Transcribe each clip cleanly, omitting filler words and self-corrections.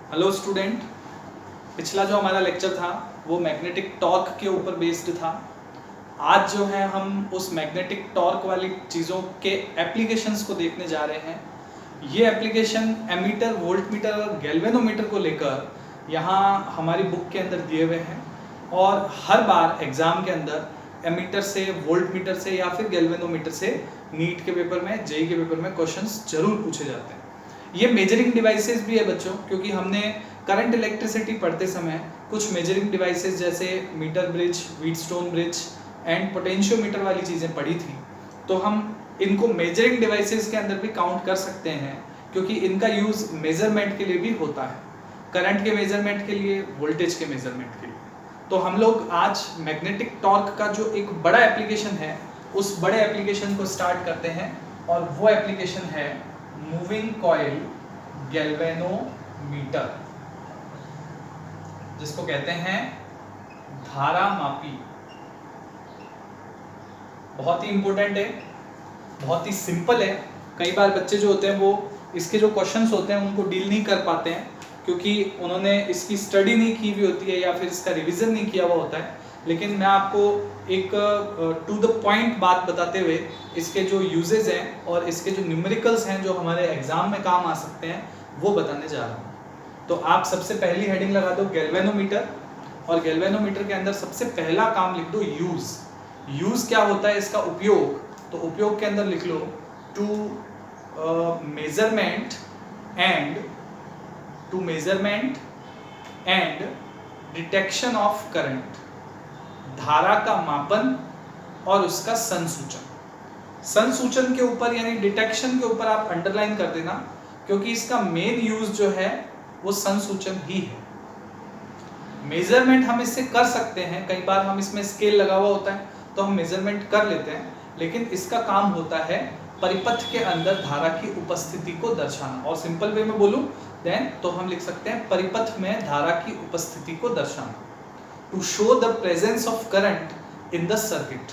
Hello student, पिछला जो हमारा लेक्चर था वो मैग्नेटिक टॉर्क के ऊपर बेस्ड था। आज जो है हम उस मैग्नेटिक टॉर्क वाली चीज़ों के एप्लीकेशंस को देखने जा रहे हैं। ये एप्लीकेशन एमीटर, वोल्टमीटर और गैल्वेनोमीटर को लेकर यहाँ हमारी बुक के अंदर दिए हुए हैं और हर बार एग्ज़ाम के अंदर एमीटर से, वोल्टमीटर से या फिर गैल्वेनोमीटर से नीट के पेपर में, जेई के पेपर में क्वेश्चंस जरूर पूछे जाते हैं। ये मेजरिंग डिवाइसेस भी है बच्चों, क्योंकि हमने करंट इलेक्ट्रिसिटी पढ़ते समय कुछ मेजरिंग डिवाइसेस जैसे metre bridge, Wheatstone bridge and potentiometer वाली चीज़ें पढ़ी थी, तो हम इनको मेजरिंग डिवाइसेस के अंदर भी काउंट कर सकते हैं, क्योंकि इनका यूज़ मेजरमेंट के लिए भी होता है, करंट के मेजरमेंट के लिए, वोल्टेज के मेजरमेंट के लिए। तो हम लोग आज मैग्नेटिक टॉर्क का जो एक बड़ा एप्लीकेशन है, उस बड़े एप्लीकेशन को स्टार्ट करते हैं और वो एप्लीकेशन है मूविंग कॉइल गैल्वेनोमीटर, जिसको कहते हैं धारा मापी। बहुत ही इंपॉर्टेंट है, बहुत ही सिंपल है। कई बार बच्चे जो होते हैं वो इसके जो क्वेश्चंस होते हैं उनको डील नहीं कर पाते हैं, क्योंकि उन्होंने इसकी स्टडी नहीं की हुई होती है या फिर इसका रिवीजन नहीं किया हुआ होता है। लेकिन मैं आपको एक टू द पॉइंट बात बताते हुए इसके जो यूजेस हैं और इसके जो न्यूमेरिकल्स हैं जो हमारे एग्जाम में काम आ सकते हैं वो बताने जा रहा हूँ। तो आप सबसे पहली हेडिंग लगा दो गैल्वेनोमीटर, और गैल्वेनोमीटर के अंदर सबसे पहला काम लिख दो यूज। यूज क्या होता है, इसका उपयोग। तो उपयोग के अंदर लिख लो two measurement and detection of current, धारा का मापन और उसका संसूचन। संसूचन के ऊपर यानी डिटेक्शन के ऊपर आप अंडरलाइन कर देना, क्योंकि इसका मेन यूज जो है वो संसूचन ही है। मेजरमेंट हम इससे कर सकते हैं, कई बार हम इसमें स्केल लगा हुआ होता है तो हम मेजरमेंट कर लेते हैं, लेकिन इसका काम होता है परिपथ के अंदर धारा की उपस्थिति को दर्शाना। और सिंपल वे में बोलूं देन तो हम लिख सकते हैं परिपथ में धारा की उपस्थिति को दर्शाना, to show the presence of current in the circuit.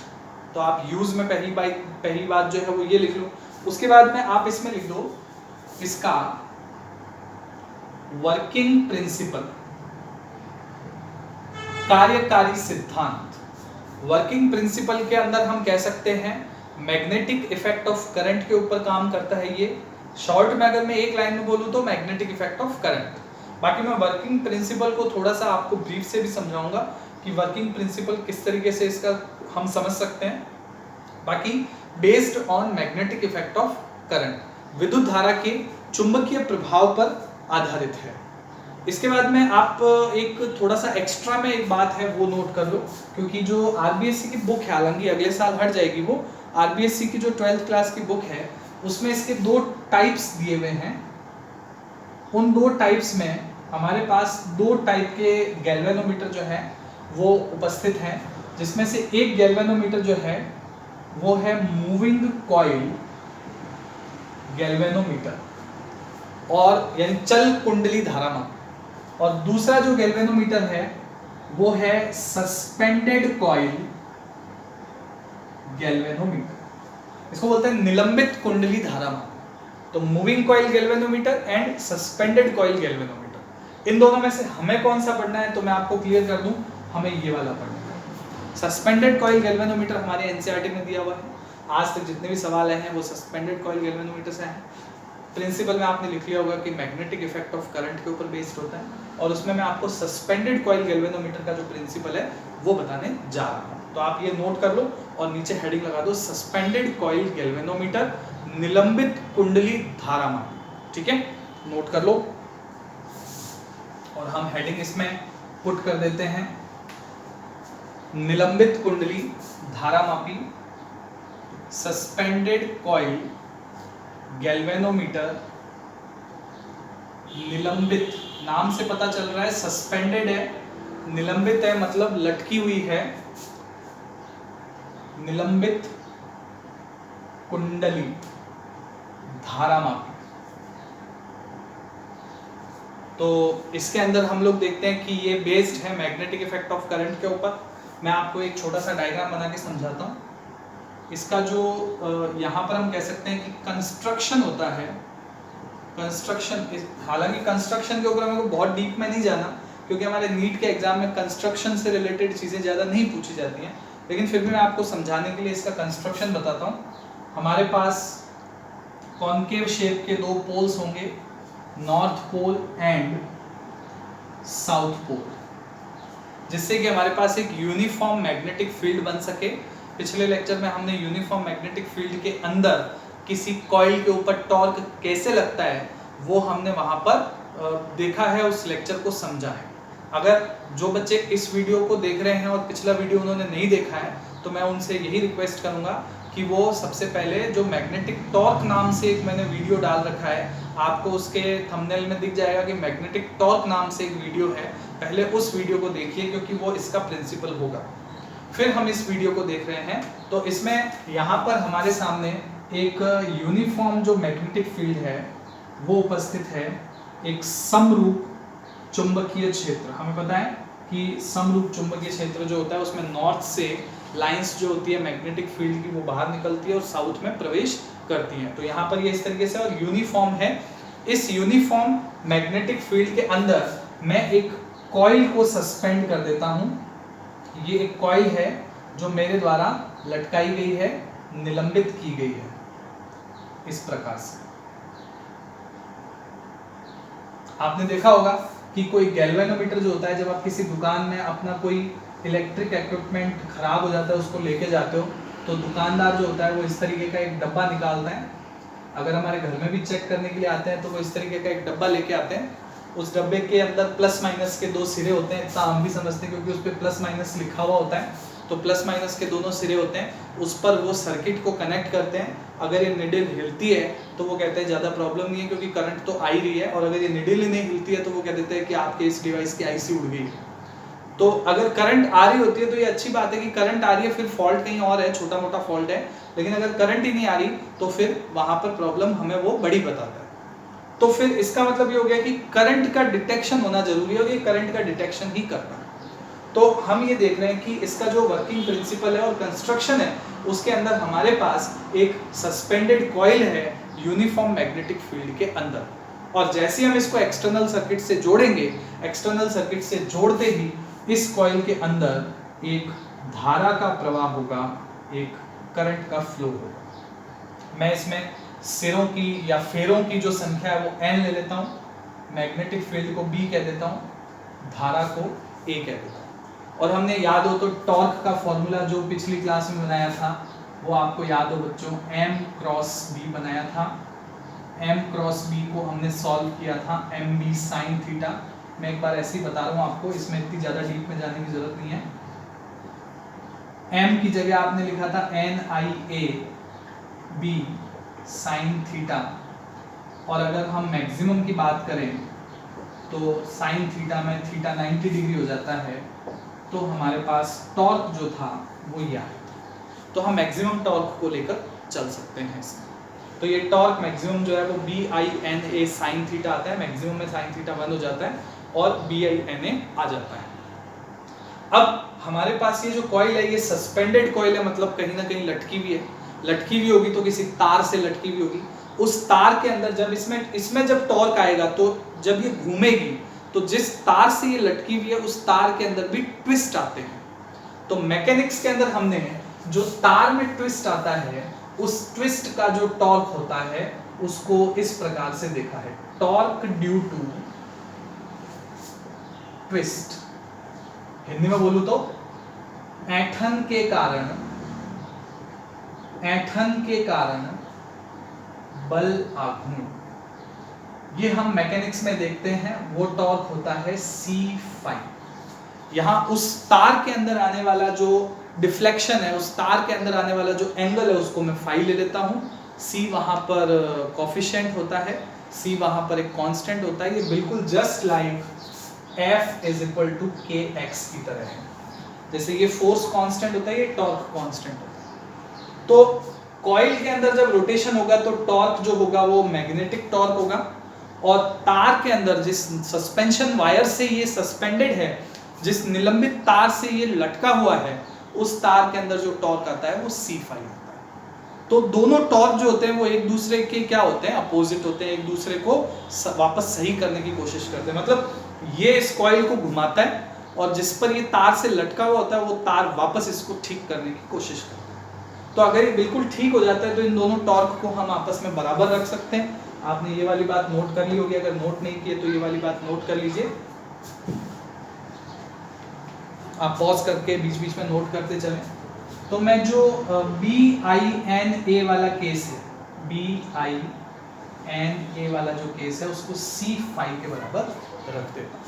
तो आप यूज में पहली बात जो है वो ये लिख लो। उसके बाद में आप इसमें लिख दो इसका वर्किंग प्रिंसिपल, कार्यकारी सिद्धांत। वर्किंग प्रिंसिपल के अंदर हम कह सकते हैं मैग्नेटिक इफेक्ट ऑफ करंट के ऊपर काम करता है ये। शॉर्ट में अगर मैं एक लाइन में बोलूं तो मैग्नेटिक इफेक्ट ऑफ करंट। बाकी मैं वर्किंग प्रिंसिपल को थोड़ा सा आपको ब्रीफ से भी समझाऊंगा कि वर्किंग प्रिंसिपल किस तरीके से इसका हम समझ सकते हैं। बाकी based on magnetic effect of current, विद्युत धारा के चुंबकीय प्रभाव पर आधारित है। इसके बाद में आप एक थोड़ा सा एक्स्ट्रा में एक बात है वो नोट कर लो, क्योंकि जो आरबीएससी की बुक है, हालांकि अगले साल हट जाएगी वो, आरबीएससी की जो 12th क्लास की बुक है उसमें इसके 2 टाइप्स दिए हुए हैं। उन 2 टाइप्स में हमारे पास 2 टाइप के गैल्वेनोमीटर जो है वो उपस्थित हैं, जिसमें से एक गैल्वेनोमीटर जो है वो है मूविंग कॉइल गैल्वेनोमीटर, और यानी चल कुंडली धारा मापी। और दूसरा जो गैल्वेनोमीटर है वो है सस्पेंडेड कॉइल गैल्वेनोमीटर, इसको बोलते हैं निलंबित कुंडली धारा मापी। तो moving coil galvanometer and suspended coil galvanometer, इन दोनों में से हमें कौन सा पढ़ना है तो मैं आपको क्लियर कर दूं, हमें ये वाला पढ़ना है। सस्पेंडेड कॉइल गैल्वेनोमीटर हमारे एनसीईआरटी में दिया हुआ है। आज तक जितने भी सवाल आए हैं वो सस्पेंडेड कॉइल गैल्वेनोमीटर से हैं। प्रिंसिपल में आपने लिख लिया होगा कि मैग्नेटिक इफेक्ट ऑफ करंट के ऊपर बेस्ड होता है, और उसमें मैं आपको सस्पेंडेड कॉइल गैल्वेनोमीटर का जो प्रिंसिपल है वो बताने जा रहा हूँ। तो आप ये नोट कर लो और नीचे हेडिंग लगा दो सस्पेंडेड कॉइल गैल्वेनोमीटर, निलंबित कुंडली धारा मापी। ठीक है, नोट कर लो। और हम हेडिंग इसमें पुट कर देते हैं निलंबित कुंडली धारा मापी, सस्पेंडेड कॉइल गैल्वेनोमीटर, निलंबित, नाम से पता चल रहा है सस्पेंडेड है, निलंबित है मतलब लटकी हुई है, निलंबित कुंडली धारा मापी। तो इसके अंदर हम लोग देखते हैं कि ये बेस्ड है मैग्नेटिक इफेक्ट ऑफ करंट के ऊपर। मैं आपको एक छोटा सा डायग्राम बना के समझाता हूँ। इसका जो यहाँ पर हम कह सकते हैं कि कंस्ट्रक्शन होता है, कंस्ट्रक्शन, हालांकि कंस्ट्रक्शन के ऊपर मेरे को बहुत डीप में नहीं जाना क्योंकि हमारे नीट के एग्जाम में कंस्ट्रक्शन से रिलेटेड चीज़ें ज़्यादा नहीं पूछी जाती हैं, लेकिन फिर भी मैं आपको समझाने के लिए इसका कंस्ट्रक्शन बताता हूँ। हमारे पास कॉन्केव शेप के दो पोल्स होंगे, north pole and south pole, जिससे कि हमारे पास एक यूनिफॉर्म मैग्नेटिक फील्ड बन सके। पिछले लेक्चर में हमने यूनिफॉर्म मैग्नेटिक फील्ड के अंदर किसी कॉइल के ऊपर टॉर्क कैसे लगता है वो हमने वहां पर देखा है, उस लेक्चर को समझा है। अगर जो बच्चे इस वीडियो को देख रहे हैं और पिछला वीडियो उन्होंने नहीं देखा है तो मैं उनसे यही रिक्वेस्ट करूंगा कि वो सबसे पहले जो मैग्नेटिक टॉर्क नाम से एक मैंने वीडियो डाल रखा है, आपको उसके थंबनेल में दिख जाएगा कि मैग्नेटिक टॉर्क नाम से एक वीडियो है, पहले उस वीडियो को देखिए क्योंकि वो इसका प्रिंसिपल होगा। फिर हम इस वीडियो को देख रहे हैं तो इसमें यहाँ पर हमारे सामने एक यूनिफॉर्म जो मैग्नेटिक फील्ड है वो उपस्थित है, एक समरूप चुंबकीय क्षेत्र। हमें पता है कि समरूप चुंबकीय क्षेत्र जो होता है उसमें नॉर्थ से लाइंस जो होती है मैग्नेटिक फील्ड की वो बाहर निकलती है और साउथ में प्रवेश करती हैं। तो यहाँ पर ये इस तरीके से और यूनिफॉर्म है। इस यूनिफॉर्म मैग्नेटिक फील्ड के अंदर मैं एक कॉइल को सस्पेंड कर देता हूँ। ये एक कॉइल है जो मेरे द्वारा लटकाई गई है, निलंबित की गई है इस प्रकार से। आपने देखा होगा कि कोई गैल्वेनोमीटर जो होता है, जब आप किसी दुकान में अपना कोई इलेक्ट्रिक इक्विपमेंट खराब हो जाता है उसको लेके जाते हो तो दुकानदार जो होता है वो इस तरीके का एक डब्बा निकालता है। अगर हमारे घर में भी चेक करने के लिए आते हैं तो वो इस तरीके का एक डब्बा लेके आते हैं। उस डब्बे के अंदर प्लस माइनस के दो सिरे होते हैं, इतना हम भी समझते हैं क्योंकि उस पर प्लस माइनस लिखा हुआ होता है। तो प्लस माइनस के दोनों सिरे होते हैं, उस पर वो सर्किट को कनेक्ट करते हैं। अगर ये निडल हिलती है तो वो कहते हैं ज़्यादा प्रॉब्लम नहीं है क्योंकि करंट तो आ ही रही है, और अगर ये निडल ही नहीं हिलती है तो वो कह देते हैं कि आपके इस डिवाइस की आईसी उड़ गई। तो अगर करंट आ रही होती है तो ये अच्छी बात है कि करंट आ रही है, फिर फॉल्ट कहीं और है, छोटा मोटा फॉल्ट है। लेकिन अगर करंट ही नहीं आ रही तो फिर वहां पर प्रॉब्लम हमें वो बड़ी बताता है। तो फिर इसका मतलब ये हो गया कि करंट का डिटेक्शन होना जरूरी है और ये करंट का डिटेक्शन ही करता है। तो हम ये देख रहे हैं कि इसका जो वर्किंग प्रिंसिपल है और कंस्ट्रक्शन है उसके अंदर हमारे पास एक सस्पेंडेड कॉइल है यूनिफॉर्म मैग्नेटिक फील्ड के अंदर, और जैसे ही हम इसको एक्सटर्नल सर्किट से जोड़ेंगे, एक्सटर्नल सर्किट से जोड़ते ही इस कॉइल के अंदर एक धारा का प्रवाह होगा, एक करंट का फ्लो होगा। मैं इसमें सिरों की या फेरों की जो संख्या है वो n ले लेता हूँ, मैग्नेटिक फील्ड को b कह देता हूँ, धारा को a कह देता हूँ। और हमने याद हो तो टॉर्क का फॉर्मूला जो पिछली क्लास में बनाया था वो आपको याद हो बच्चों, m क्रॉस b बनाया था। m क्रॉस b को हमने सॉल्व किया था mb साइन थीटा। मैं एक बार ऐसे ही बता रहा हूँ आपको, इसमें इतनी ज़्यादा डीप में जाने की जरूरत नहीं है। m की जगह आपने लिखा था NIA b साइन थीटा, और अगर हम मैक्सिमम की बात करें तो साइन थीटा में थीटा 90 डिग्री हो जाता है, तो हमारे पास टॉर्क जो था वो यह है। तो हम मैक्सिमम टॉर्क को लेकर चल सकते हैं इसमें। तो ये टॉर्क मैक्सिमम जो है वो BINA साइन थीटा आता है, मैक्सिमम में साइन थीटा 1 हो जाता है और BINA आ जाता है। अब हमारे पास ये जो कॉइल है ये सस्पेंडेड कॉइल है, मतलब कहीं ना कहीं लटकी हुई है। लटकी हुई होगी तो किसी तार से लटकी हुई होगी। उस तार के अंदर जब इसमें जब टॉर्क आएगा तो जब ये घूमेगी तो जिस तार से ये लटकी हुई है उस तार के अंदर भी ट्विस्ट आते हैं। तो मैकेनिक्स के अंदर हमने जो तार में ट्विस्ट आता है उस ट्विस्ट का जो टॉर्क होता है उसको इस प्रकार से देखा है, torque due to twist. Hindi में बोलूं तो ऐंठन के कारण बल आघूर्ण, ये हम मैकेनिक्स में देखते हैं। वो टॉर्क होता है C फाई। यहाँ उस तार के अंदर आने वाला जो डिफ्लेक्शन है, उस तार के अंदर आने वाला जो एंगल है उसको मैं फाई ले लेता हूँ। C वहाँ पर कोफिशिएंट होता है, C वहाँ पर एक कांस्टेंट होता है। ये बिल्कुल just like F is equal to KX की तरह है। जैसे ये फोर्स कांस्टेंट होता है, ये टॉर्क कांस्टेंट होता है। तो कॉइल के अंदर जब रोटेशन होगा तो टॉर्क जो होगा वो मैग्नेटिक टॉर्क होगा, और तार के अंदर जिस सस्पेंशन वायर से ये सस्पेंडेड है, जिस निलंबित तार से ये लटका हुआ है, उस तार के अंदर जो टॉर्क आता है वो C फाई आता है। तो दोनों टॉर्क जो होते हैं वो एक दूसरे के क्या होते हैं, अपोजिट होते हैं, एक दूसरे को वापस सही करने की कोशिश करते हैं। मतलब ये इस कॉइल को घुमाता है और जिस पर ये तार से लटका हुआ होता है वो तार वापस इसको ठीक करने की कोशिश करता है। तो अगर ये बिल्कुल ठीक हो जाता है तो इन दोनों टॉर्क को हम आपस में बराबर रख सकते हैं। आपने ये वाली बात नोट कर ली होगी, अगर नोट नहीं की है तो ये वाली बात नोट कर लीजिए। आप पॉज करके बीच बीच में नोट करते चलें। तो मैं जो BINA वाला केस है, BINA वाला जो केस है उसको C5 के बराबर रख देता हूँ।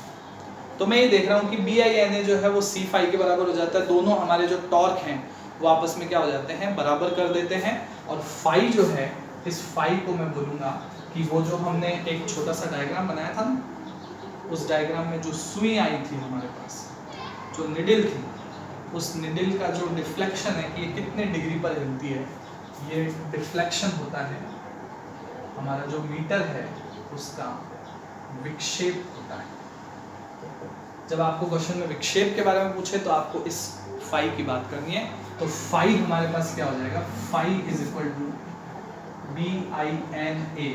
तो मैं ये देख रहा हूँ कि BINA जो है वो C5 के बराबर हो जाता है। दोनों हमारे जो टॉर्क हैं वो आपस में क्या हो जाते हैं, बराबर कर देते हैं। और फाई जो है, इस फाई को मैं बोलूँगा कि वो जो हमने एक छोटा सा डायग्राम बनाया था ना, उस डायग्राम में जो सुई आई थी हमारे पास, जो निडल थी, उस निडल का जो डिफ्लेक्शन है कि ये कितने डिग्री पर हिलती है, ये डिफ्लेक्शन होता है हमारा जो मीटर है उसका विक्षेप होता है। जब आपको क्वेश्चन में विक्षेप के बारे में पूछे तो आपको इस फाई की बात करनी है। तो फाई हमारे पास क्या हो जाएगा, phi is equal to BINA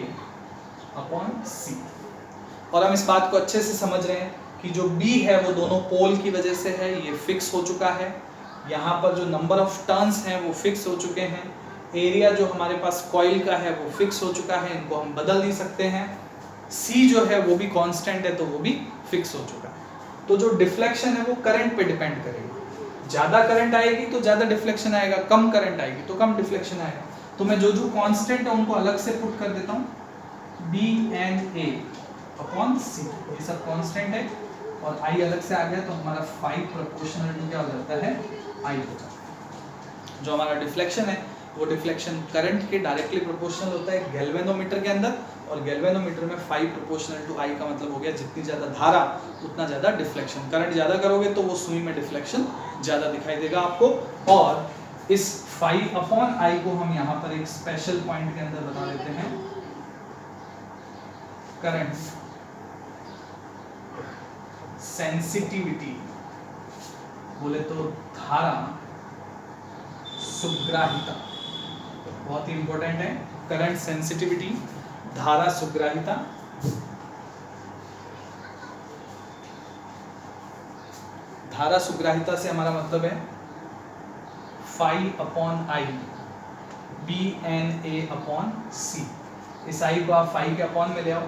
upon C। और हम इस बात को अच्छे से समझ रहे हैं कि जो B है वो दोनों पोल की वजह से है, ये फिक्स हो चुका है। यहाँ पर जो नंबर ऑफ टर्न्स हैं वो फिक्स हो चुके हैं। एरिया जो हमारे पास कॉइल का है वो फिक्स हो चुका है, इनको हम बदल नहीं सकते हैं। C जो है वो भी कांस्टेंट है तो वो भी फिक्स हो चुका है। तो जो डिफ्लेक्शन है वो करंट पे डिपेंड करेगी। ज़्यादा करंट आएगी तो ज़्यादा डिफ्लेक्शन आएगा, कम करंट आएगी तो कम डिफ्लेक्शन आएगा। तो मैं जो कांस्टेंट है उनको अलग से पुट कर देता हूँ, BNA अपॉन C, ये सब कांस्टेंट है। और I अलग से आ गया तो हमारा 5 प्रोपोर्शनल टू क्या हो जाता है, I हो जाता है। जो हमारा डिफ्लेक्शन है वो डिफ्लेक्शन करंट के डायरेक्टली प्रोपोर्शनल होता है गैल्वेनोमीटर के अंदर, और गैल्वेनोमीटर में 5 प्रोपोर्शनल टू I का मतलब हो गया जितनी ज़्यादा धारा उतना ज़्यादा डिफ्लेक्शन। करंट ज़्यादा करोगे तो वो सुई में डिफ्लेक्शन ज़्यादा दिखाई देगा आपको। और इस 5 अपॉन I को हम यहाँ पर एक स्पेशल पॉइंट के अंदर बता देते हैं, करंट सेंसिटिविटी, बोले तो धारा सुग्राहिता, बहुत ही इंपॉर्टेंट है। करंट सेंसिटिविटी, धारा सुग्राहिता। धारा सुग्राहिता से हमारा मतलब है 5 upon I BNA upon C। इस I को आप 5 के अपॉन में ले आओ।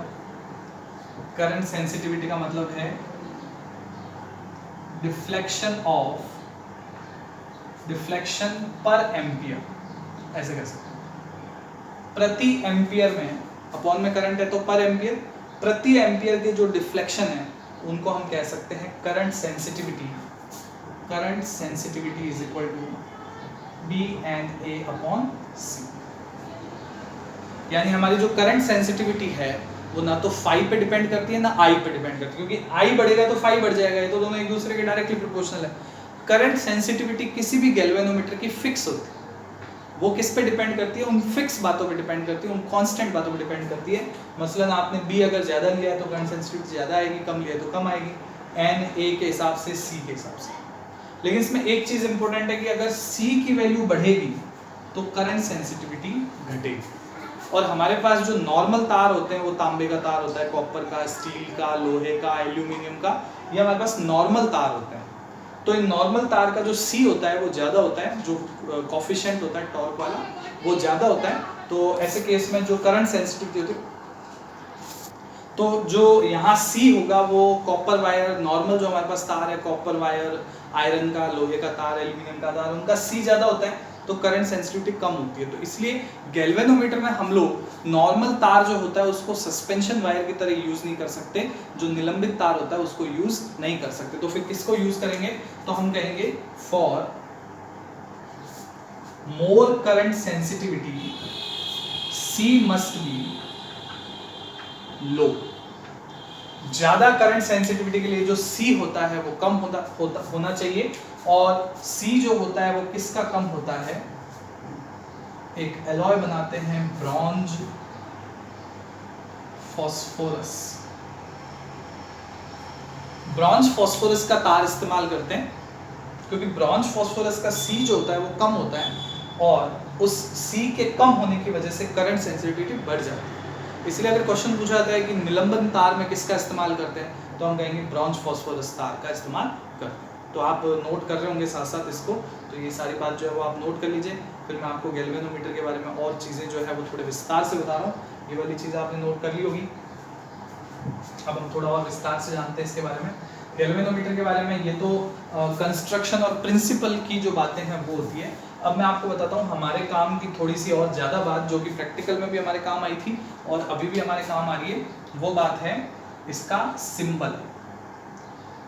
करंट सेंसिटिविटी का मतलब है डिफ्लेक्शन पर एम्पियर, ऐसे कह सकते हैं। प्रति एम्पियर में, अपॉन में करंट है तो पर एम्पियर, प्रति एम्पियर के जो डिफ्लेक्शन है उनको हम कह सकते हैं current sensitivity. Current sensitivity is equal to BNA upon C। यानी हमारी जो करंट सेंसिटिविटी है वो ना तो फाई पे डिपेंड करती है ना I पे डिपेंड करती है, क्योंकि I बढ़ेगा तो फाई बढ़ जाएगा, ये तो दोनों एक दूसरे के डायरेक्टली प्रोपोर्शनल है। करंट सेंसिटिविटी किसी भी गैल्वेनोमीटर की फिक्स होती है। वो किस पे डिपेंड करती है, उन फिक्स बातों पे डिपेंड करती है, उन कांस्टेंट बातों पे डिपेंड करती है। मसलन आपने B अगर ज़्यादा लिया है तो करंट सेंसिटिविटी ज़्यादा आएगी, कम लिया तो कम आएगी, NA के हिसाब से, C के हिसाब से। लेकिन इसमें एक चीज़ इंपॉर्टेंट है कि अगर C की वैल्यू बढ़ेगी तो करंट सेंसिटिविटी घटेगी। और हमारे पास जो नॉर्मल तार होते हैं वो तांबे का तार होता है, कॉपर का, स्टील का, लोहे का, एल्यूमिनियम का, ये हमारे पास नॉर्मल तार होते हैं। तो इन नॉर्मल तार का जो C होता है वो ज़्यादा होता है, जो कॉफिशिएंट होता है टॉर्क वाला वो ज़्यादा होता है। तो ऐसे केस में जो करंट सेंसिटिविटी होती है, तो जो यहाँ C होगा वो कॉपर वायर, नॉर्मल जो हमारे पास तार है, कॉपर वायर, आयरन का, लोहे का तार, एल्यूमिनियम का तार, उनका C ज़्यादा होता है तो करंट सेंसिटिविटी कम होती है। तो इसलिए गैल्वेनोमीटर में हम लोग नॉर्मल तार जो होता है उसको सस्पेंशन वायर की तरह यूज़ नहीं कर सकते, जो निलंबित तार होता है उसको यूज़ नहीं कर सकते। तो फिर किसको यूज़ करेंगे, तो हम कहेंगे for more current sensitivity C must be low. ज़्यादा करंट सेंसिटिविटी के लिए जो C होता है वो कम होना चाहिए, और C जो होता है वो किसका कम होता है, एक एलॉय बनाते हैं ब्रॉन्ज फॉस्फोरस। ब्रॉन्ज फॉस्फोरस का तार इस्तेमाल करते हैं क्योंकि ब्रॉन्ज फॉस्फोरस का C जो होता है वो कम होता है, और उस C के कम होने की वजह से करंट सेंसिटिविटी बढ़ जाती है। इसलिए अगर क्वेश्चन पूछा जाता है कि निलंबन तार में किसका इस्तेमाल करते हैं, तो हम कहेंगे ब्रॉन्ज फास्फोरस तार का इस्तेमाल करते हैं। तो आप नोट कर रहे होंगे साथ साथ इसको, तो ये सारी बात जो है वो आप नोट कर लीजिए। फिर मैं आपको गैल्वेनोमीटर के बारे में और चीज़ें जो है वो थोड़े विस्तार से बता रहा हूँ। ये वाली चीज़ आपने नोट कर ली होगी। अब हम थोड़ा और विस्तार से जानते हैं इसके बारे में। गैल्वेनोमीटर के बारे में ये तो कंस्ट्रक्शन और प्रिंसिपल की जो बातें हैं वो होती है। अब मैं आपको बताता हूँ हमारे काम की थोड़ी सी और ज़्यादा बात, जो कि प्रैक्टिकल में भी हमारे काम आई थी और अभी भी हमारे काम आ रही है। वो बात है इसका सिंबल।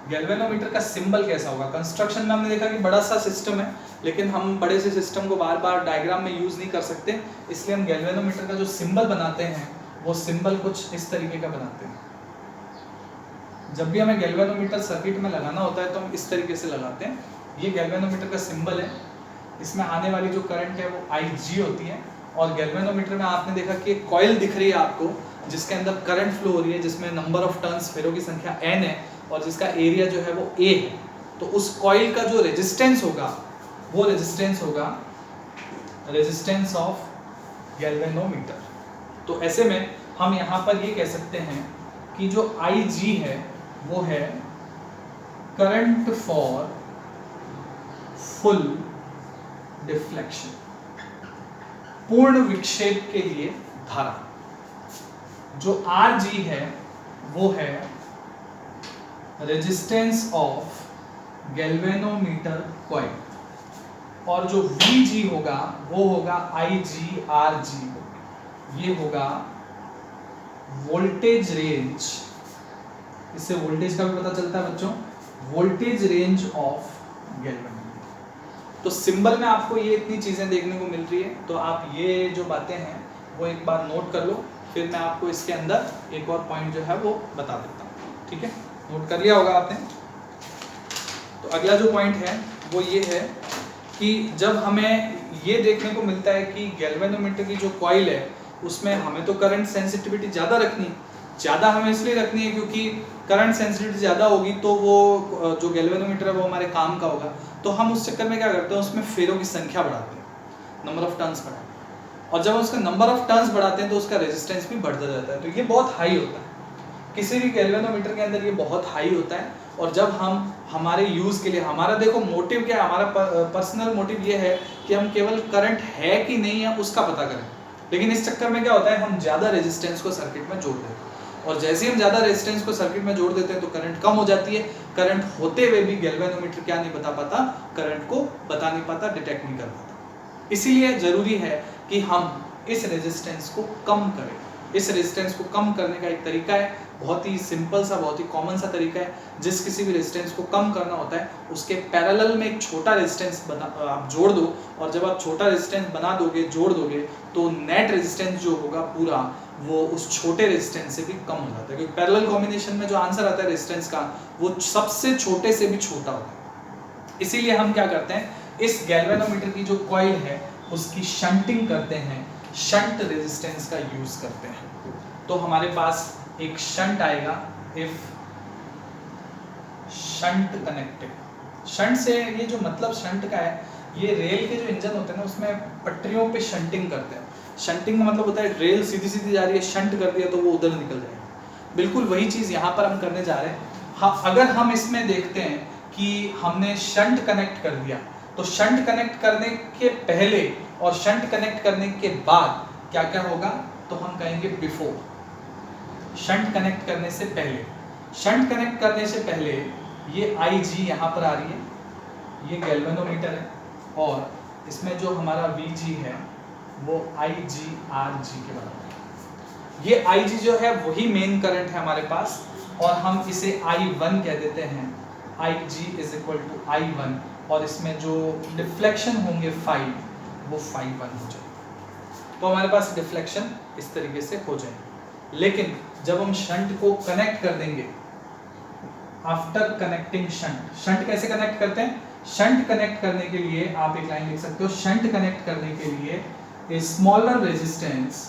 गैल्वेनोमीटर का सिंबल कैसा होगा। कंस्ट्रक्शन में हमने देखा कि बड़ा सा सिस्टम है, लेकिन हम बड़े से सिस्टम को बार बार डायग्राम में यूज़ नहीं कर सकते, इसलिए हम गैल्वेनोमीटर का जो सिंबल बनाते हैं वो सिंबल कुछ इस तरीके का बनाते हैं। जब भी हमें गैल्वेनोमीटर सर्किट में लगाना होता है तो हम इस तरीके से लगाते हैं। ये गैल्वेनोमीटर का सिंबल है। इसमें आने वाली जो करंट है वो IG होती है। और गैल्वेनोमीटर में आपने देखा कि एक कॉइल दिख रही है आपको, जिसके अंदर करंट फ्लो हो रही है, जिसमें नंबर ऑफ टर्न्स, फेरों की संख्या N है और जिसका एरिया जो है वो A है। तो उस कॉइल का जो रेजिस्टेंस होगा वो रेजिस्टेंस होगा रेजिस्टेंस ऑफ गैल्वेनोमीटर। तो ऐसे में हम यहाँ पर ये कह सकते हैं कि जो IG है वो है करंट फॉर फुल डिफ्लेक्शन, पूर्ण विक्षेप के लिए धारा। जो RG है वो है रेजिस्टेंस ऑफ गैल्वेनोमीटर कॉइल, और जो VG होगा वो होगा IGRG, ये होगा वोल्टेज रेंज। इससे वोल्टेज का भी पता चलता है बच्चों, वोल्टेज रेंज ऑफ गैल्वेनोमीटर। तो सिंबल में आपको ये इतनी चीजें देखने को मिल रही है, तो आप ये जो बातें हैं वो एक बार नोट कर लो, फिर मैं आपको इसके अंदर एक और पॉइंट जो है वो बता देता हूँ। ठीक है, नोट कर लिया होगा आपने। तो अगला जो पॉइंट है वो ये है कि जब हमें ये देखने को मिलता है कि गैल्वेनोमीटर की जो कॉइल है उसमें हमें तो करंट सेंसिटिविटी ज़्यादा रखनी है। ज़्यादा हमें इसलिए रखनी है क्योंकि करंट सेंसिटिविटी ज़्यादा होगी तो वो जो गैल्वेनोमीटर है वो हमारे काम का होगा। तो हम उस चक्कर में क्या करते हैं, उसमें फेरों की संख्या बढ़ाते हैं, नंबर ऑफ टर्न्स बढ़ाते हैं, और जब उसका नंबर ऑफ टर्न्स बढ़ाते हैं तो उसका रेजिस्टेंस भी बढ़ता जाता है। तो ये बहुत हाई होता है, किसी भी गैल्वेनोमीटर के अंदर ये बहुत हाई होता है। और जब हम हमारे यूज़ के लिए, हमारा देखो मोटिव क्या है, हमारा पर्सनल मोटिव ये है कि हम केवल करंट है कि नहीं है उसका पता करें। लेकिन इस चक्कर में क्या होता है, हम ज़्यादा रेजिस्टेंस को सर्किट में जोड़ देते हैं, और जैसे ही हम ज़्यादा रेजिस्टेंस को सर्किट में जोड़ देते हैं तो करंट कम हो जाती है। करंट होते हुए भी गैल्वेनोमीटर क्या नहीं बता पाता, करंट को बता नहीं पाता, डिटेक्ट नहीं कर पाता। इसीलिए ज़रूरी है कि हम इस रेजिस्टेंस को कम करें। इस रेजिस्टेंस को कम करने का एक तरीका है, बहुत ही सिंपल सा, बहुत ही कॉमन सा तरीका है। जिस किसी भी रेजिस्टेंस को कम करना होता है उसके पैरेलल में एक छोटा रेजिस्टेंस आप जोड़ दो, और जब आप छोटा रेजिस्टेंस बना दोगे, जोड़ दोगे, तो नेट रेजिस्टेंस जो होगा पूरा वो उस छोटे रेजिस्टेंस से भी कम हो जाता है। क्योंकि पैरेलल कॉम्बिनेशन में जो आंसर आता है रेजिस्टेंस का वो सबसे छोटे से भी छोटा होता है। इसीलिए हम क्या करते हैं, इस गैल्वेनोमीटर की जो कॉइल है उसकी शंटिंग करते हैं, शंट रेजिस्टेंस का यूज करते हैं। तो हमारे पास एक शंट आएगा, इफ शंट कनेक्टेड। शंट से ये जो मतलब शंट का है, ये रेल के जो इंजन होते हैं ना उसमें पटरियों पे शंटिंग करते हैं। शंटिंग का मतलब होता है रेल सीधी सीधी जा रही है, शंट कर दिया तो वो उधर निकल जाएगा। बिल्कुल वही चीज़ यहाँ पर हम करने जा रहे हैं। हाँ, अगर हम इसमें देखते हैं कि हमने शंट कनेक्ट कर दिया, तो शंट कनेक्ट करने के पहले और शंट कनेक्ट करने के बाद क्या क्या होगा, तो हम कहेंगे बिफोर। शंट कनेक्ट करने से पहले, शंट कनेक्ट करने से पहले ये IG यहाँ पर आ रही है, ये गैल्वेनोमीटर है, और इसमें जो हमारा VG है वो IGRG के बराबर है। ये IG जो है वही मेन करंट है हमारे पास, और हम इसे I1 कह देते हैं। IG is equal to I1, और इसमें जो डिफ्लेक्शन होंगे फाई, वो φ1 हो जाए। तो हमारे पास डिफ्लेक्शन इस तरीके से हो जाए। लेकिन जब हम शंट को कनेक्ट कर देंगे, आफ्टर कनेक्टिंग शंट, शंट कैसे कनेक्ट करते हैं, शंट कनेक्ट करने के लिए आप एक लाइन लिख सकते हो, शंट कनेक्ट करने के लिए a smaller resistance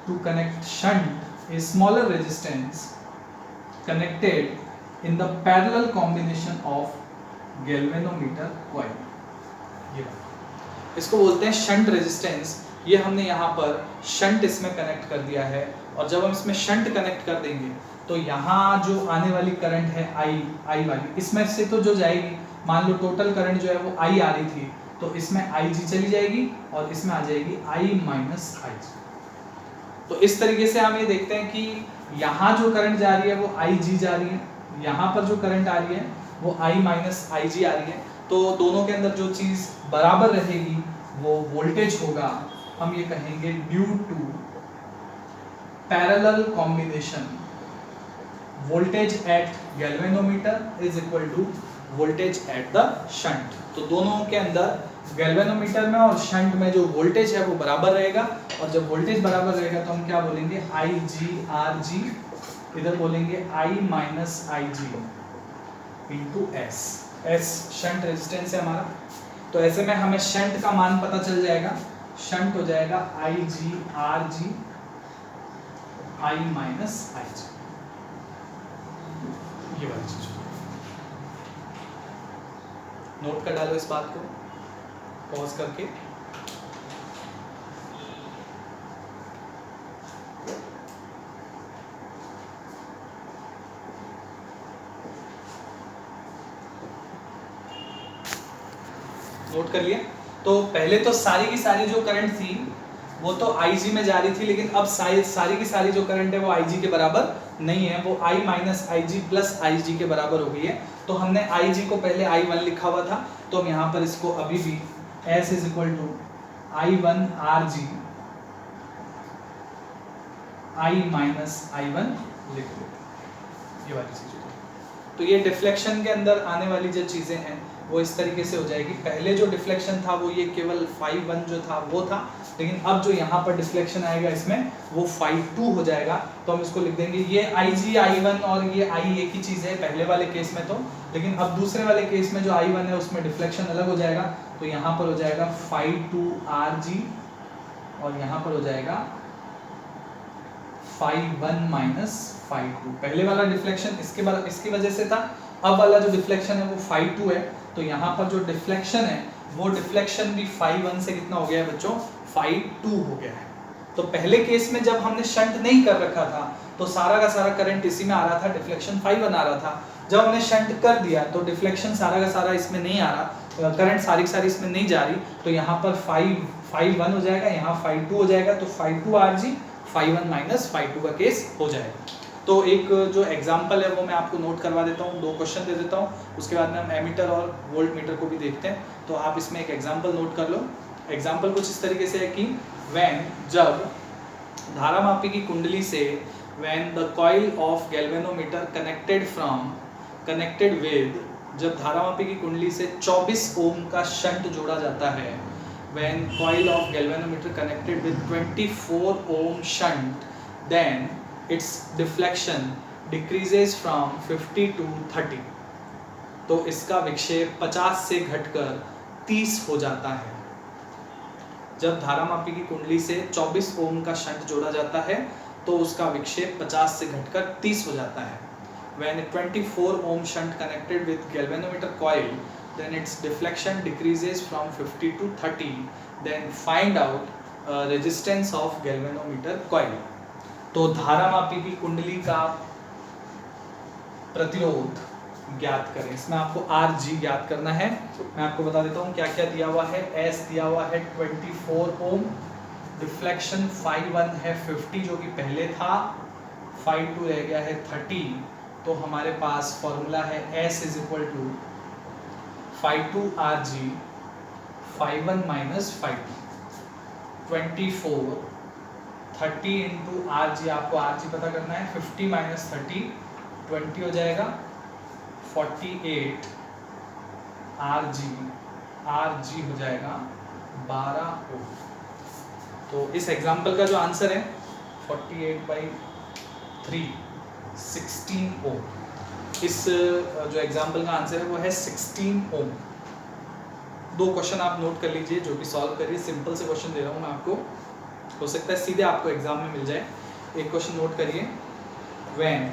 to connect shunt, a smaller resistance connected in the parallel combination of galvanometer coil। ये इसको बोलते हैं शंट रेजिस्टेंस। ये हमने यहाँ पर शंट इसमें कनेक्ट कर दिया है, और जब हम इसमें शंट कनेक्ट कर देंगे तो यहाँ जो आने वाली करंट है आई वाली, इसमें से तो जो जाएगी, मान लो टोटल करंट जो है वो आई आ रही थी, तो इसमें आई जी चली जाएगी और इसमें आ जाएगी आई माइनस आई जी। तो इस तरीके से हम ये देखते हैं कि यहाँ जो करंट जा रही है वो आई जी जा रही है, यहाँ पर जो करंट आ रही है वो आई माइनस आई जी आ रही है। तो दोनों के अंदर जो चीज़ बराबर रहेगी वो वोल्टेज होगा, हम ये कहेंगे due to parallel combination voltage at galvanometer is equal to voltage at the shunt. तो दोनों के अंदर गैल्वेनोमीटर में और शंट में जो वोल्टेज है वो बराबर रहेगा, और जब वोल्टेज बराबर रहेगा तो हम क्या बोलेंगे आई जी आर जी, इधर बोलेंगे I minus I G into S. S shunt resistance है हमारा, तो ऐसे में हमें शंट का मान पता चल जाएगा, शंट हो जाएगा आई जी R G I minus I जी, ये वाली चीज। नोट कर डालो इस बात को पॉज करके। नोट कर लिया। तो पहले तो सारी की सारी जो करंट थी वो तो IG में जा रही थी, लेकिन अब सारी की सारी जो करंट है वो IG के बराबर नहीं है, वो I minus I G plus I G के बराबर हो गई है। तो हमने IG को पहले I1 लिखा हुआ था, तो हम यहाँ पर इसको अभी भी S is equal to I1 RG I minus I1 लिख दो, ये वाली चीज़। तो ये डिफ्लेक्शन के अंदर आने वाली जो चीज़ें हैं वो इस तरीके से हो जाएगी। पहले जो डिफ्लेक्शन था वो ये केवल φ1 जो था वो था, लेकिन अब जो यहाँ पर डिफ्लेक्शन आएगा इसमें वो φ2 हो जाएगा। तो हम इसको लिख देंगे, ये IG I1 और ये I एक ही चीज़ है पहले वाले केस में तो, लेकिन अब दूसरे वाले केस में जो I1 है उसमें डिफ्लेक्शन अलग हो जाएगा। तो यहाँ पर हो जाएगा φ2 RG और यहाँ पर हो जाएगा φ1 माइनस φ2। पहले वाला डिफ्लेक्शन इसकी वजह से था, अब वाला जो डिफ्लेक्शन है वो φ2 है। तो यहाँ पर जो डिफ्लेक्शन है वो डिफ्लेक्शन भी φ1 से कितना हो गया है बच्चों, φ2 हो गया है। तो पहले केस में जब हमने शंट नहीं कर रखा था तो सारा का सारा करंट इसी में आ रहा था, डिफ्लेक्शन φ1 आ रहा था। जब हमने शंट कर दिया तो डिफ्लेक्शन सारा का सारा इसमें नहीं आ रहा, करंट सारी की सारी इसमें नहीं जा रही, तो यहाँ पर φ1 हो जाएगा, यहाँ φ2 हो जाएगा, तो φ2 RG φ1 माइनस φ2 का केस हो जाएगा। तो एक जो एग्जाम्पल है वो मैं आपको नोट करवा देता हूँ, 2 क्वेश्चन दे देता हूँ, उसके बाद में हम एमीटर और वोल्ट मीटर को भी देखते हैं। तो आप इसमें एक एग्जाम्पल नोट कर लो। एग्जाम्पल कुछ इस तरीके से है कि जब धारामापी की कुंडली से when the coil of galvanometer connected with, जब धारामापी की कुंडली से 24 ओम का शंट जोड़ा जाता है, when coil of galvanometer connected with 24 ohm shunt, then its deflection decreases from 50 to 30। तो इसका विक्षेप 50 से घटकर 30 हो जाता है। जब धारामापी की कुंडली से 24 ओम का शंट जोड़ा जाता है तो उसका विक्षेप 50 से घटकर 30 हो जाता है। When a 24 ohm shunt connected with galvanometer coil, then its deflection decreases from 50 to 30। Then find out resistance of galvanometer coil। तो धारामापी की कुंडली का प्रतिरोध ज्ञात करें। इसमें आपको RG ज्ञात करना है। मैं आपको बता देता हूँ क्या क्या दिया हुआ है। S दिया हुआ है 24 ओम, डिफ्लेक्शन φ1 है 50 जो कि पहले था, φ2 रह गया है 30। तो हमारे पास फॉर्मूला है S is equal to φ2 RG φ1 minus φ2। 24 30 into RG, आपको RG पता करना है, 50 माइनस 30 20 हो जाएगा, 48 RG हो जाएगा 12 ओम। तो इस एग्जाम्पल का जो आंसर है 48/3 16 ओम। इस जो एग्जाम्पल का आंसर है वो है 16 ओम। 2 क्वेश्चन आप नोट कर लीजिए जो कि सॉल्व करिए। सिंपल से क्वेश्चन दे रहा हूँ मैं आपको, हो सकता है सीधे आपको एग्जाम में मिल जाए। एक क्वेश्चन नोट करिए, व्हेन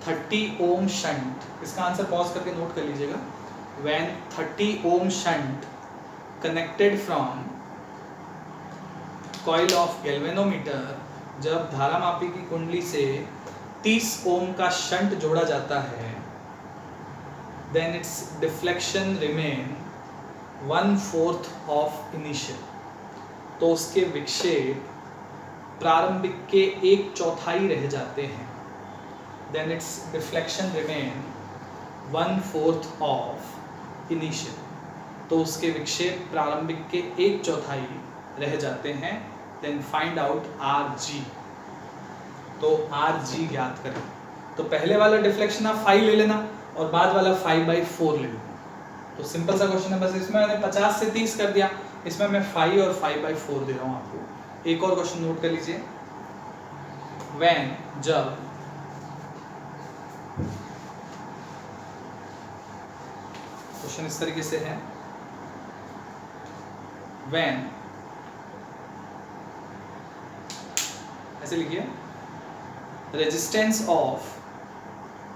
30 ओम शंट, इसका आंसर पॉज करके नोट कर लीजिएगा। When 30 ohm shunt connected from coil of galvanometer, जब धारामापी की कुंडली से 30 ओम का शंट जोड़ा जाता है, then its deflection remain 1/4 of initial, तो उसके विक्षेप प्रारंभिक के 1/4 रह जाते हैं। Then its deflection remain 1/4 of initial, तो उसके विक्षेप प्रारंभिक के 1/4 रह जाते हैं। देन फाइंड आउट Rg, तो Rg ज्ञात करें। तो पहले वाला डिफ्लेक्शन आप 5 ले लेना और बाद वाला 5/4 ले लेना। तो सिंपल सा क्वेश्चन है, बस इसमें मैंने 50 से 30 कर दिया, इसमें मैं 5 और 5/4 दे रहा हूँ आपको। एक और क्वेश्चन नोट कर लीजिए, व्हेन, जब क्वेश्चन इस तरीके से है, व्हेन, ऐसे लिखिए, resistance of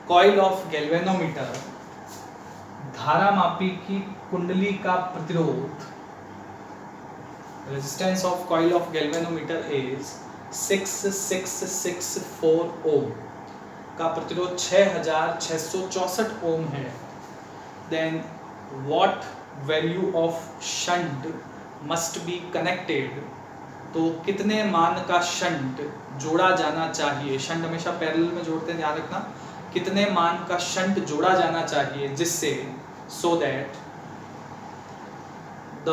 coil of galvanometer, धारामापी की कुंडली का प्रतिरोध, resistance of coil of galvanometer is 6664 ohm, का प्रतिरोध 6664 ओम है। Then what value of shunt must be connected, तो कितने मान का शंट जोड़ा जाना चाहिए, शंट हमेशा पैरेलल में जोड़ते हैं, ध्यान रखना, कितने मान का शंट जोड़ा जाना चाहिए जिससे, so that the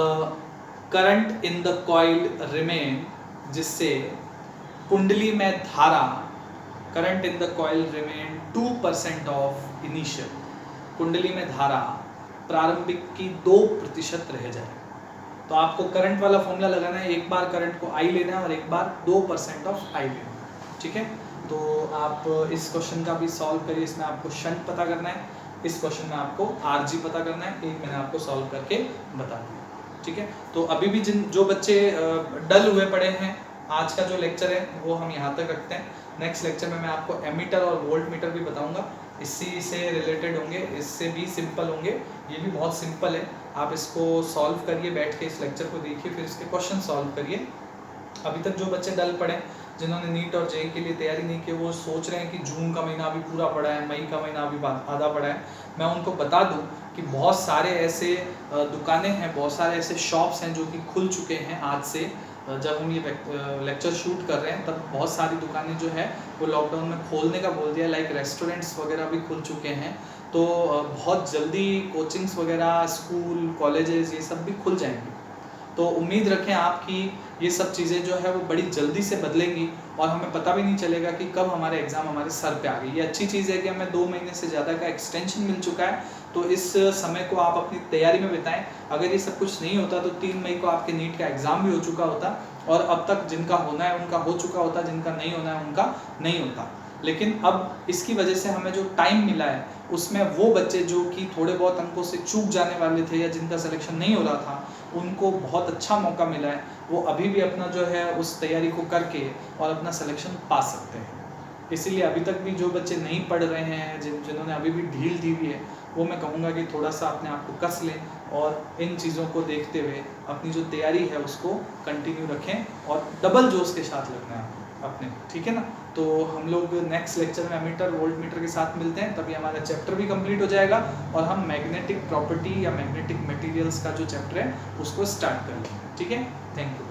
current in the coil remain, जिससे कुंडली में धारा, current in the coil remain 2% of initial, कुंडली में धारा प्रारंभिक की 2% रह जाए। तो आपको करंट वाला फॉर्मूला लगाना है, एक बार करंट को I लेना है और एक बार 2% ऑफ I लेना है, ठीक है। तो आप इस क्वेश्चन का भी सॉल्व करिए, इसमें आपको शंट पता करना है, इस क्वेश्चन में आपको Rg पता करना है, एक मैंने आपको सॉल्व करके बता दिया, ठीक है। तो अभी भी जो बच्चे डल हुए पड़े हैं, आज का जो लेक्चर है वो हम यहाँ तक रखते हैं। नेक्स्ट लेक्चर में मैं आपको एमीटर और वोल्ट मीटर भी बताऊंगा, इसी से रिलेटेड होंगे, इससे भी सिंपल होंगे, ये भी बहुत सिंपल है। आप इसको सॉल्व करिए, बैठ के इस लेक्चर को देखिए, फिर इसके क्वेश्चन सॉल्व करिए। अभी तक जो बच्चे डल पड़े, जिन्होंने नीट और जेईई के लिए तैयारी नहीं की, वो सोच रहे हैं कि जून का महीना अभी पूरा पड़ा है, मई का महीना अभी आधा पड़ा है, मैं उनको बता दूं कि बहुत सारे ऐसे दुकानें हैं, बहुत सारे ऐसे शॉप्स हैं जो कि खुल चुके हैं। आज से जब हम ये लेक्चर शूट कर रहे हैं तब बहुत सारी दुकानें जो है वो लॉकडाउन में खोलने का बोल दिया, लाइक रेस्टोरेंट्स वगैरह भी खुल चुके हैं। तो बहुत जल्दी कोचिंग्स वगैरह, स्कूल, कॉलेजेस, ये सब भी खुल जाएंगे। तो उम्मीद रखें आप कि ये सब चीज़ें जो है वो बड़ी जल्दी से बदलेंगी और हमें पता भी नहीं चलेगा कि कब हमारे एग्ज़ाम हमारे सर पे आ गई। ये अच्छी चीज़ है कि हमें 2 महीने से ज़्यादा का एक्सटेंशन मिल चुका है, तो इस समय को आप अपनी तैयारी में बिताएं। अगर ये सब कुछ नहीं होता तो 3 मई को आपके नीट का एग्ज़ाम भी हो चुका होता और अब तक जिनका होना है उनका हो चुका होता, जिनका नहीं होना है उनका नहीं होता। लेकिन अब इसकी वजह से हमें जो टाइम मिला है उसमें वो बच्चे जो कि थोड़े बहुत अंकों से चूक जाने वाले थे या जिनका सिलेक्शन नहीं हो रहा था, उनको बहुत अच्छा मौका मिला है। वो अभी भी अपना जो है उस तैयारी को करके और अपना सिलेक्शन पा सकते हैं। इसीलिए अभी तक भी जो बच्चे नहीं पढ़ रहे हैं, जिन्होंने अभी भी ढील दी हुई है, वो मैं कहूँगा कि थोड़ा सा अपने आप को कस लें और इन चीज़ों को देखते हुए अपनी जो तैयारी है उसको कंटिन्यू रखें और डबल जोश के साथ लगना है अपने, ठीक है ना। तो हम लोग नेक्स्ट लेक्चर में एमीटर वोल्ट मीटर के साथ मिलते हैं, तभी हमारा चैप्टर भी कंप्लीट हो जाएगा और हम मैग्नेटिक प्रॉपर्टी या मैग्नेटिक मटेरियल्स का जो चैप्टर है उसको स्टार्ट कर लेंगे, ठीक है। Thank you.